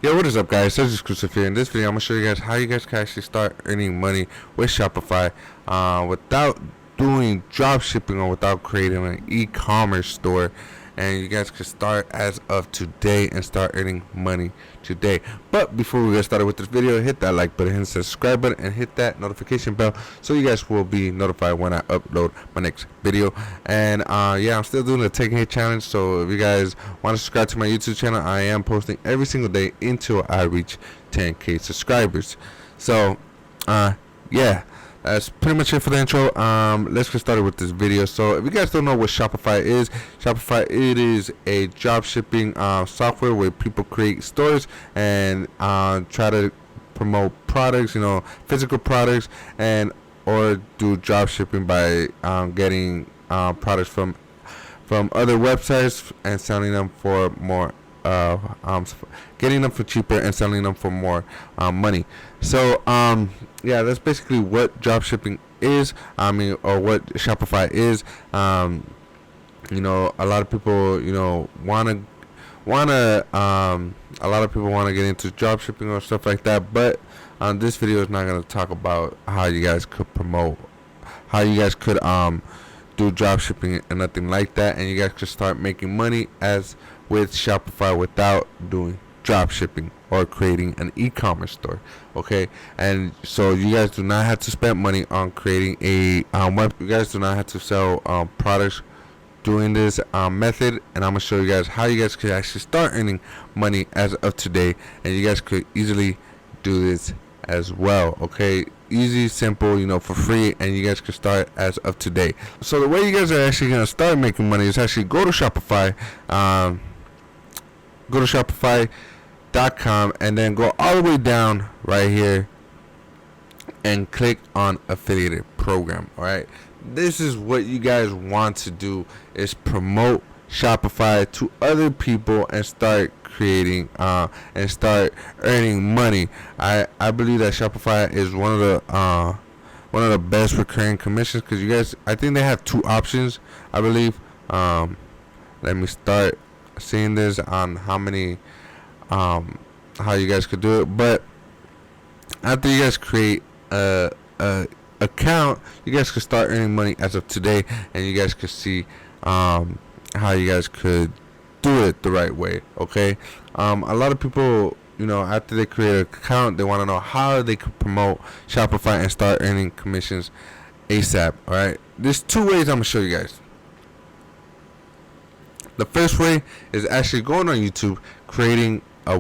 Yo, what is up, guys? Serg exclusive here. In this video, I'm gonna show you guys how you guys can actually start earning money with Shopify without doing drop shipping or without creating an e-commerce store. And you guys can start as of today and start earning money today. But before we get started with this video, hit that like button, hit the subscribe button, and hit that notification bell so you guys will be notified when I upload my next video. And yeah, I'm still doing the 10K challenge, so if you guys want to subscribe to my YouTube channel, I am posting every single day until I reach 10K subscribers. So yeah, that's pretty much it for the intro. Let's get started with this video. So if you guys don't know what Shopify is, it is a drop shipping software where people create stores and try to promote products, physical products, and or do drop shipping by getting products from other websites and selling them for more, getting them for cheaper and selling them for more money. So yeah, that's basically what dropshipping is. Or what Shopify is. A lot of people, a lot of people want to get into dropshipping or stuff like that. But this video is not going to talk about how you guys could promote, how you guys could do dropshipping and nothing like that, and you guys could start making money as with Shopify without doing dropshipping or creating an e-commerce store. Okay, and so you guys do not have to spend money on creating a web. You guys do not have to sell products doing this method, and I'm gonna show you guys how you guys could actually start earning money as of today, and you guys could easily do this as well. Okay, easy, simple, for free, and you guys can start as of today. So the way you guys are actually gonna start making money is actually go to Shopify, go to Shopify.com, and then go all the way down right here and click on affiliated program. All right, this is what you guys want to do, is promote Shopify to other people and start creating and start earning money. I believe that Shopify is one of the best recurring commissions, because you guys, I think they have two options, I believe. Let me start seeing this on how you guys could do it. But after you guys create a account, you guys could start earning money as of today, and you guys could see how you guys could do it the right way. Okay, a lot of people, after they create an account, they want to know how they could promote Shopify and start earning commissions ASAP. All right, there's two ways I'm gonna show you guys. The first way is actually going on YouTube, creating a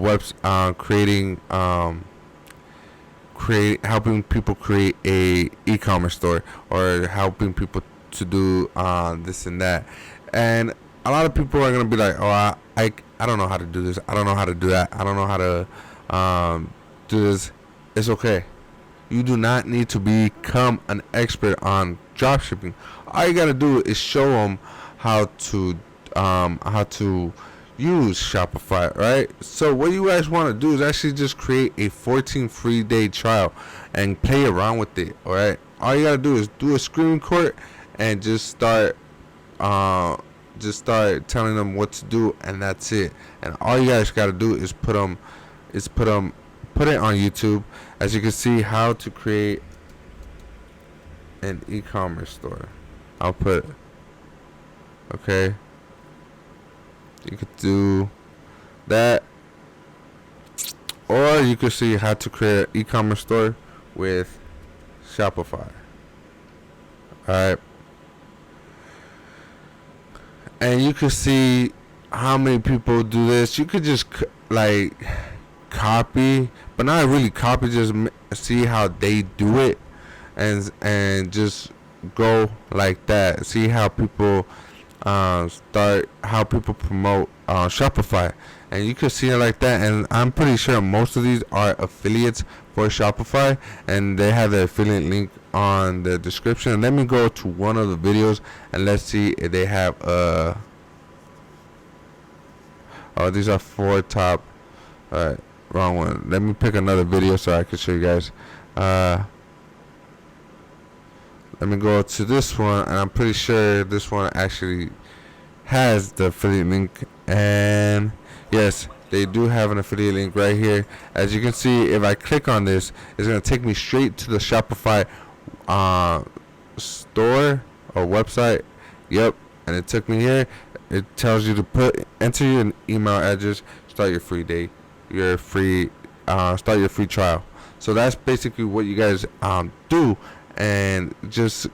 helping people create a e-commerce store, or helping people to do this and that. And a lot of people are gonna be like, oh, I don't know how to do this, I don't know how to do that, I don't know how to do this. It's okay. You do not need to become an expert on dropshipping. All you gotta do is show them how to use Shopify, right? So what you guys want to do is actually just create a 14 free day trial and play around with it. All right, all you gotta do is do a screen record and just start telling them what to do, and that's it. And all you guys gotta do is put it on YouTube. As you can see, how to create an e-commerce store. I'll put, okay, you could do that, or you could see how to create an e-commerce store with Shopify. Alright, and you could see how many people do this. You could just copy, but not really copy, just see how they do it, and just go like that. See how people how people promote Shopify, and you can see it like that. And I'm pretty sure most of these are affiliates for Shopify, and they have the affiliate link on the description. Let me go to one of the videos and let's see if they have oh, these are 4 top. Alright, wrong one. Let me pick another video so I can show you guys. Let me go to this one, and I'm pretty sure this one actually has the affiliate link. And yes, they do have an affiliate link right here. As you can see, if I click on this, it's gonna take me straight to the Shopify store or website. Yep, and it took me here. It tells you to enter your email address, start your free day, start your free trial. So that's basically what you guys do, and just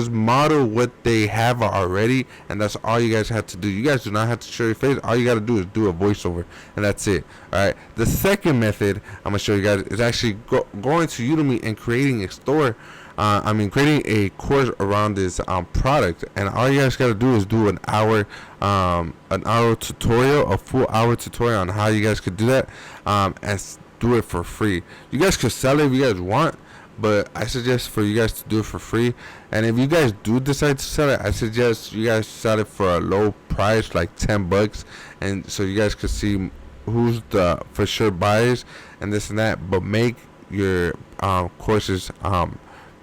model what they have already, and that's all you guys have to do. You guys do not have to show your face. All you got to do is do a voiceover, and that's it. All right. The second method I'm gonna show you guys is actually going to Udemy and creating a store. Creating a course around this product, and all you guys got to do is do an hour tutorial, a full hour tutorial on how you guys could do that, and do it for free. You guys could sell it if you guys want, but I suggest for you guys to do it for free. And if you guys do decide to sell it, I suggest you guys sell it for a low price, like $10, and so you guys could see who's the for sure buyers and this and that. But make your courses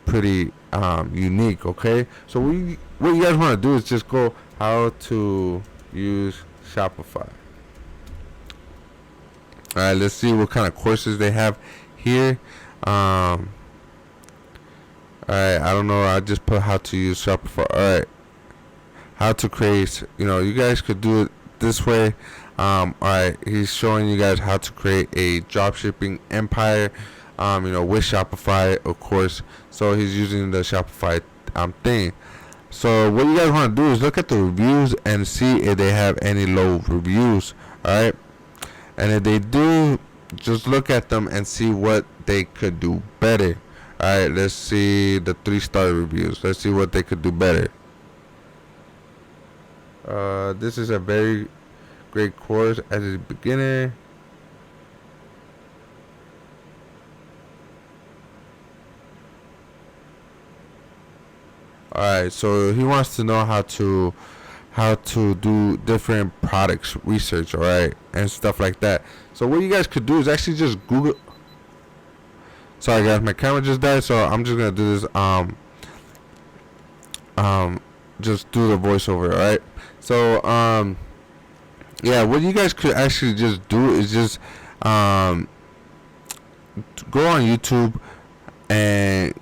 pretty unique. Okay, so what you guys want to do is just go how to use Shopify. Alright, let's see what kind of courses they have here. Alright, I don't know, I just put how to use Shopify. Alright, how to create, you guys could do it this way. Alright, he's showing you guys how to create a dropshipping empire, with Shopify, of course. So he's using the Shopify thing. So what you guys want to do is look at the reviews and see if they have any low reviews. Alright, and if they do, just look at them and see what they could do better. Alright, let's see the 3-star reviews. Let's see what they could do better. This is a very great course as a beginner. Alright, so he wants to know how to do different products research, alright, and stuff like that. So what you guys could do is actually just Google. Sorry guys, my camera just died, so I'm just gonna do this just do the voiceover, alright? So yeah, what you guys could actually just do is just go on YouTube and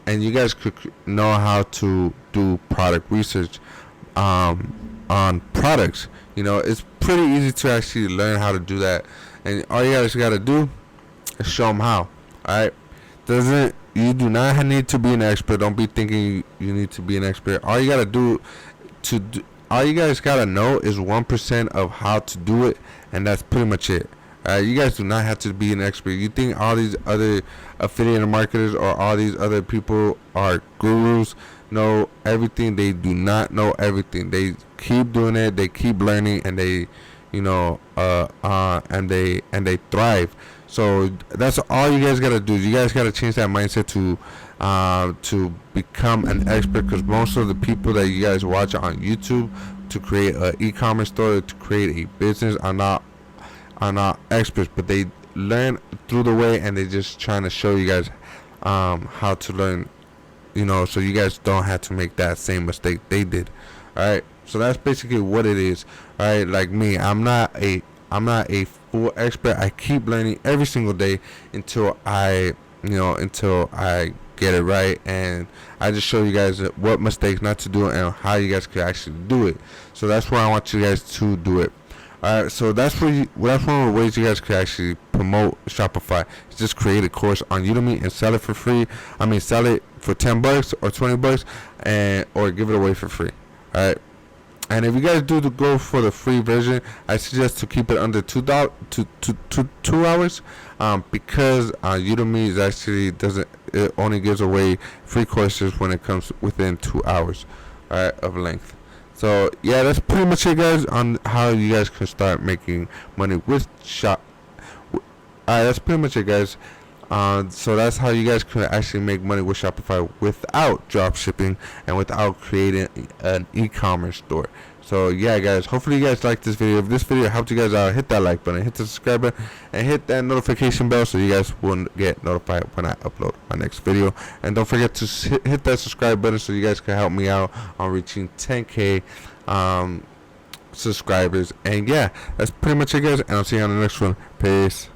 and you guys could know how to do product research on products. It's pretty easy to actually learn how to do that, and all you guys got to do is show them how. Alright, you do not need to be an expert. Don't be thinking you need to be an expert. All you got to do all you guys got to know is 1% of how to do it, and that's pretty much it. You guys do not have to be an expert. You think all these other affiliate marketers or all these other people are gurus, know everything? They do not know everything. They keep doing it. They keep learning, and they, and they thrive. So that's all you guys gotta do. You guys gotta change that mindset to become an expert, because most of the people that you guys watch on YouTube to create an e-commerce store, to create a business, are not experts, but they learn through the way, and they just trying to show you guys how to learn, so you guys don't have to make that same mistake they did. Alright, so that's basically what it is. Alright, like me, I'm not a full expert. I keep learning every single day until I get it right, and I just show you guys what mistakes not to do and how you guys can actually do it. So that's why I want you guys to do it. Alright, so that's one of the ways you guys can actually promote Shopify. Is just create a course on Udemy and sell it for free. Sell it for $10 or $20, or give it away for free. Alright, and if you guys do go for the free version, I suggest to keep it under $2 to 2 hours, because Udemy is actually it only gives away free courses when it comes within 2 hours, alright, of length. So yeah, that's pretty much it, guys, on how you guys can start making money with that's pretty much it, guys. So that's how you guys can actually make money with Shopify without drop shipping and without creating an e-commerce store. So yeah, guys, hopefully you guys liked this video. If this video helped you guys out, hit that like button, hit the subscribe button, and hit that notification bell so you guys will get notified when I upload my next video. And don't forget to hit that subscribe button so you guys can help me out on reaching 10K subscribers. And yeah, that's pretty much it, guys. And I'll see you on the next one. Peace.